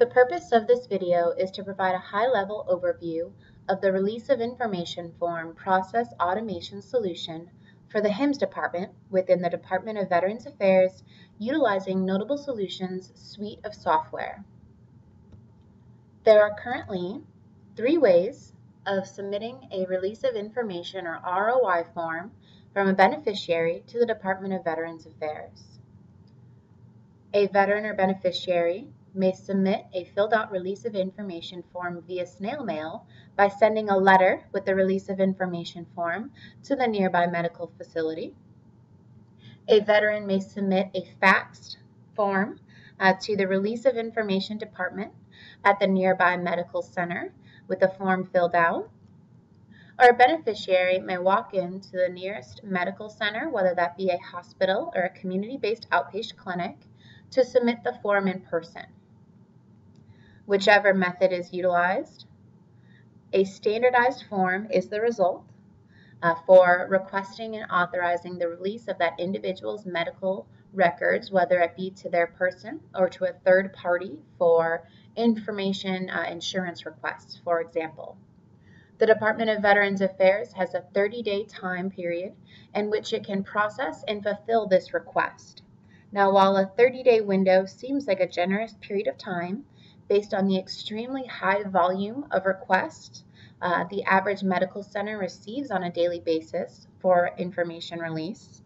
The purpose of this video is to provide a high-level overview of the Release of Information Form Process Automation solution for the HIMSS department within the Department of Veterans Affairs utilizing Notable Solutions suite of software. There are currently 3 ways of submitting a Release of Information or ROI form from a beneficiary to the Department of Veterans Affairs. A veteran or beneficiary may submit a filled-out Release of Information form via snail mail by sending a letter with the Release of Information form to the nearby medical facility. A veteran may submit a faxed form to the Release of Information department at the nearby medical center with the form filled out. Or a beneficiary may walk into the nearest medical center, whether that be a hospital or a community-based outpatient clinic, to submit the form in person. Whichever method is utilized, a standardized form is the result for requesting and authorizing the release of that individual's medical records, whether it be to their person or to a third party for information insurance requests, for example. The Department of Veterans Affairs has a 30-day time period in which it can process and fulfill this request. Now, while a 30-day window seems like a generous period of time, based on the extremely high volume of requests the average medical center receives on a daily basis for information release,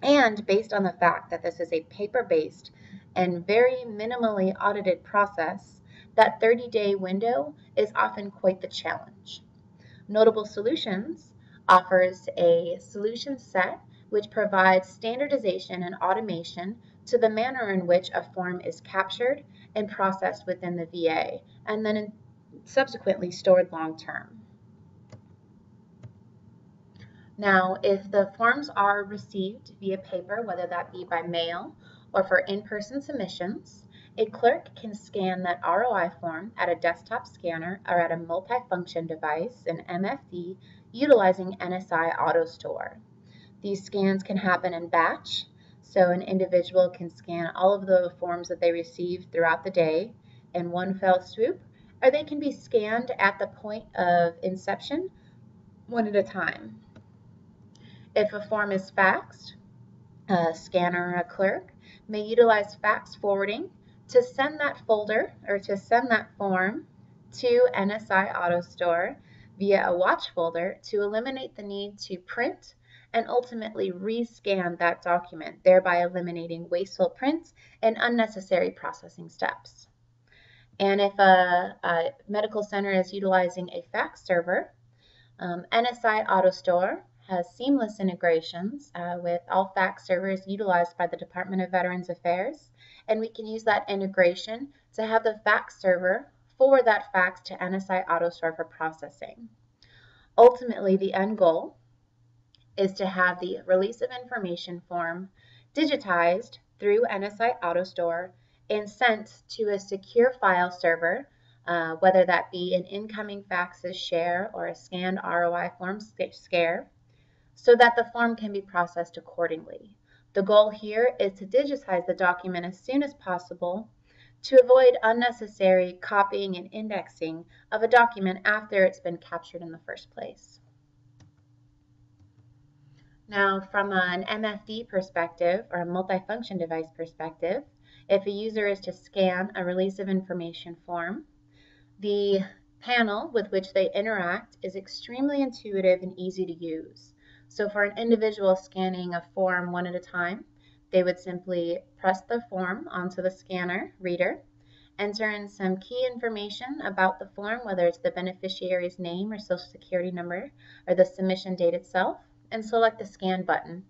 and based on the fact that this is a paper-based and very minimally audited process, that 30-day window is often quite the challenge. Notable Solutions offers a solution set which provides standardization and automation to the manner in which a form is captured and processed within the VA, and then subsequently stored long-term. Now, if the forms are received via paper, whether that be by mail or for in-person submissions, a clerk can scan that ROI form at a desktop scanner or at a multifunction device, an MFD, utilizing NSI AutoStore. These scans can happen in batch, so an individual can scan all of the forms that they receive throughout the day in one fell swoop, or they can be scanned at the point of inception, one at a time. If a form is faxed, a scanner or a clerk may utilize fax forwarding to send that folder or to send that form to NSI AutoStore via a watch folder to eliminate the need to print and ultimately rescan that document, thereby eliminating wasteful prints and unnecessary processing steps. And if a medical center is utilizing a fax server, NSI AutoStore has seamless integrations with all fax servers utilized by the Department of Veterans Affairs, and we can use that integration to have the fax server forward that fax to NSI AutoStore for processing. Ultimately, the end goal is to have the Release of Information form digitized through NSI AutoStore and sent to a secure file server, whether that be an incoming faxes share or a scanned ROI form scare, so that the form can be processed accordingly. The goal here is to digitize the document as soon as possible to avoid unnecessary copying and indexing of a document after it's been captured in the first place. Now, from an MFD perspective or a multifunction device perspective, if a user is to scan a Release of Information form, the panel with which they interact is extremely intuitive and easy to use. So for an individual scanning a form one at a time, they would simply press the form onto the scanner reader, enter in some key information about the form, whether it's the beneficiary's name or social security number or the submission date itself, and select the scan button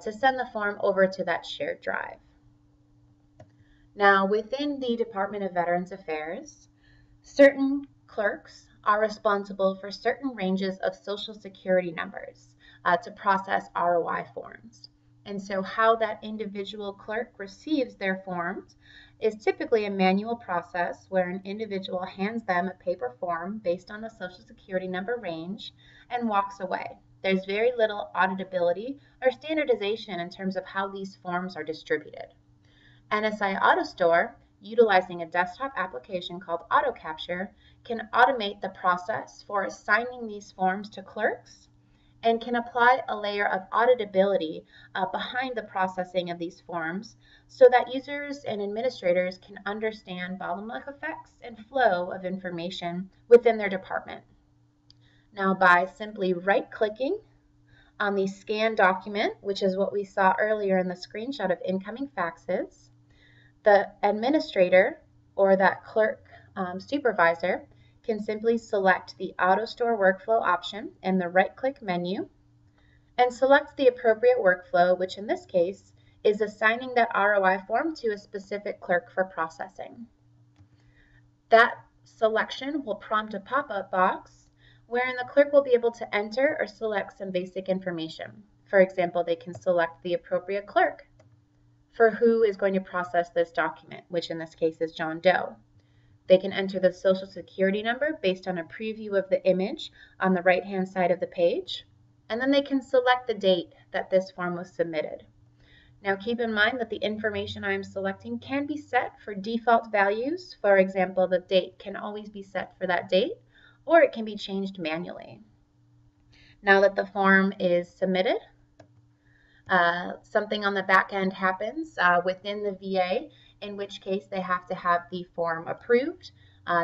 to send the form over to that shared drive. Now, within the Department of Veterans Affairs, certain clerks are responsible for certain ranges of social security numbers to process ROI forms. And so how that individual clerk receives their forms is typically a manual process where an individual hands them a paper form based on the social security number range and walks away. There's very little auditability or standardization in terms of how these forms are distributed. NSI AutoStore utilizing a desktop application called AutoCapture, can automate the process for assigning these forms to clerks and can apply a layer of auditability behind the processing of these forms so that users and administrators can understand bottleneck effects and flow of information within their department. Now, by simply right-clicking on the scan document, which is what we saw earlier in the screenshot of incoming faxes, the administrator or that clerk supervisor can simply select the AutoStore workflow option in the right-click menu and select the appropriate workflow, which in this case is assigning that ROI form to a specific clerk for processing. That selection will prompt a pop-up box wherein the clerk will be able to enter or select some basic information. For example, they can select the appropriate clerk for who is going to process this document, which in this case is John Doe. They can enter the Social Security number based on a preview of the image on the right-hand side of the page, and then they can select the date that this form was submitted. Now keep in mind that the information I am selecting can be set for default values. For example, the date can always be set for that date, or it can be changed manually. Now that the form is submitted, something on the back end happens within the VA, in which case they have to have the form approved.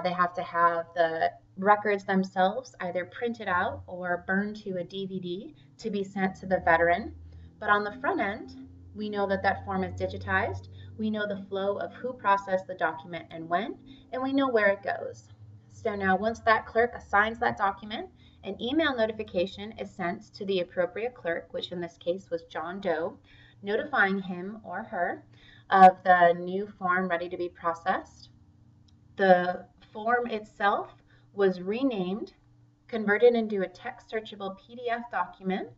They have to have the records themselves either printed out or burned to a DVD to be sent to the veteran. But on the front end, we know that that form is digitized. We know the flow of who processed the document and when, and we know where it goes. So now once that clerk assigns that document, an email notification is sent to the appropriate clerk, which in this case was John Doe, notifying him or her of the new form ready to be processed. The form itself was renamed, converted into a text searchable PDF document,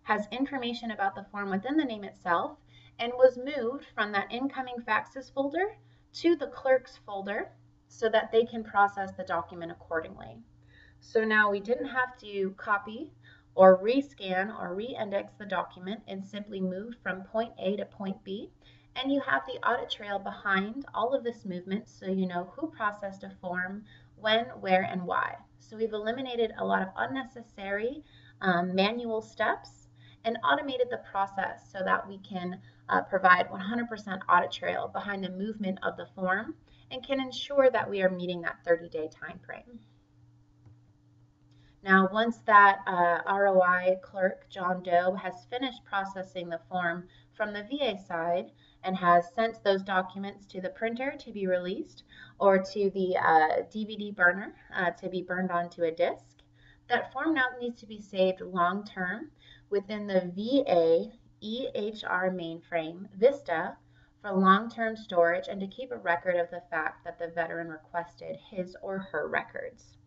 has information about the form within the name itself, and was moved from that incoming faxes folder to the clerk's folder so that they can process the document accordingly. So now we didn't have to copy or rescan or re-index the document and simply moved from point A to point B. And you have the audit trail behind all of this movement so you know who processed a form, when, where, and why. So we've eliminated a lot of unnecessary manual steps and automated the process so that we can provide 100% audit trail behind the movement of the form and can ensure that we are meeting that 30-day time frame. Now, once that ROI clerk, John Doe, has finished processing the form from the VA side and has sent those documents to the printer to be released or to the DVD burner to be burned onto a disk, that form now needs to be saved long-term within the VA EHR mainframe, VISTA, for long-term storage and to keep a record of the fact that the veteran requested his or her records.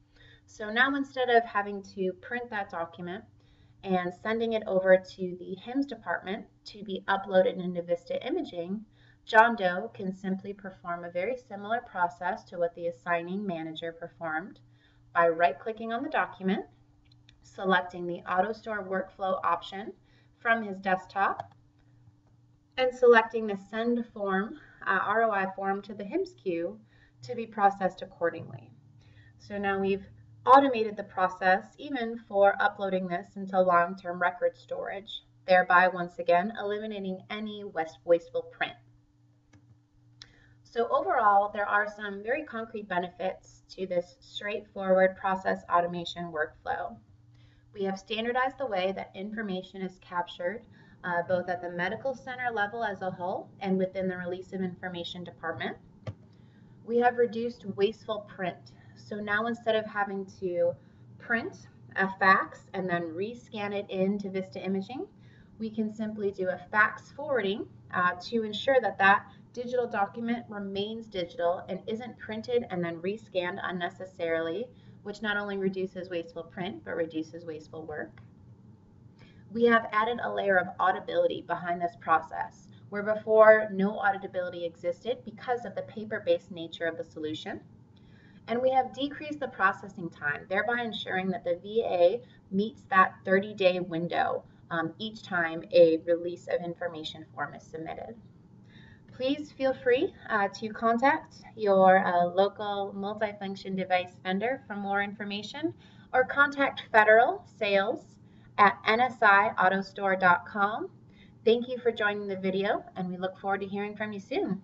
So now instead of having to print that document and sending it over to the HIMSS department to be uploaded into VISTA Imaging, John Doe can simply perform a very similar process to what the assigning manager performed by right-clicking on the document, selecting the AutoStore workflow option from his desktop, and selecting the Send Form, ROI form to the HIMSS queue to be processed accordingly. So now we've automated the process even for uploading this into long-term record storage, thereby once again eliminating any wasteful print. So overall, there are some very concrete benefits to this straightforward process automation workflow. We have standardized the way that information is captured both at the medical center level as a whole and within the release of information department. We have reduced wasteful print. So now instead of having to print a fax and then rescan it into VISTA Imaging, we can simply do a fax forwarding to ensure that that digital document remains digital and isn't printed and then rescanned unnecessarily, which not only reduces wasteful print, but reduces wasteful work. We have added a layer of auditability behind this process, where before no auditability existed because of the paper-based nature of the solution. And we have decreased the processing time, thereby ensuring that the VA meets that 30-day window each time a release of information form is submitted. Please feel free to contact your local multifunction device vendor for more information, or contact Federal Sales at nsiautostore.com. Thank you for joining the video, and we look forward to hearing from you soon.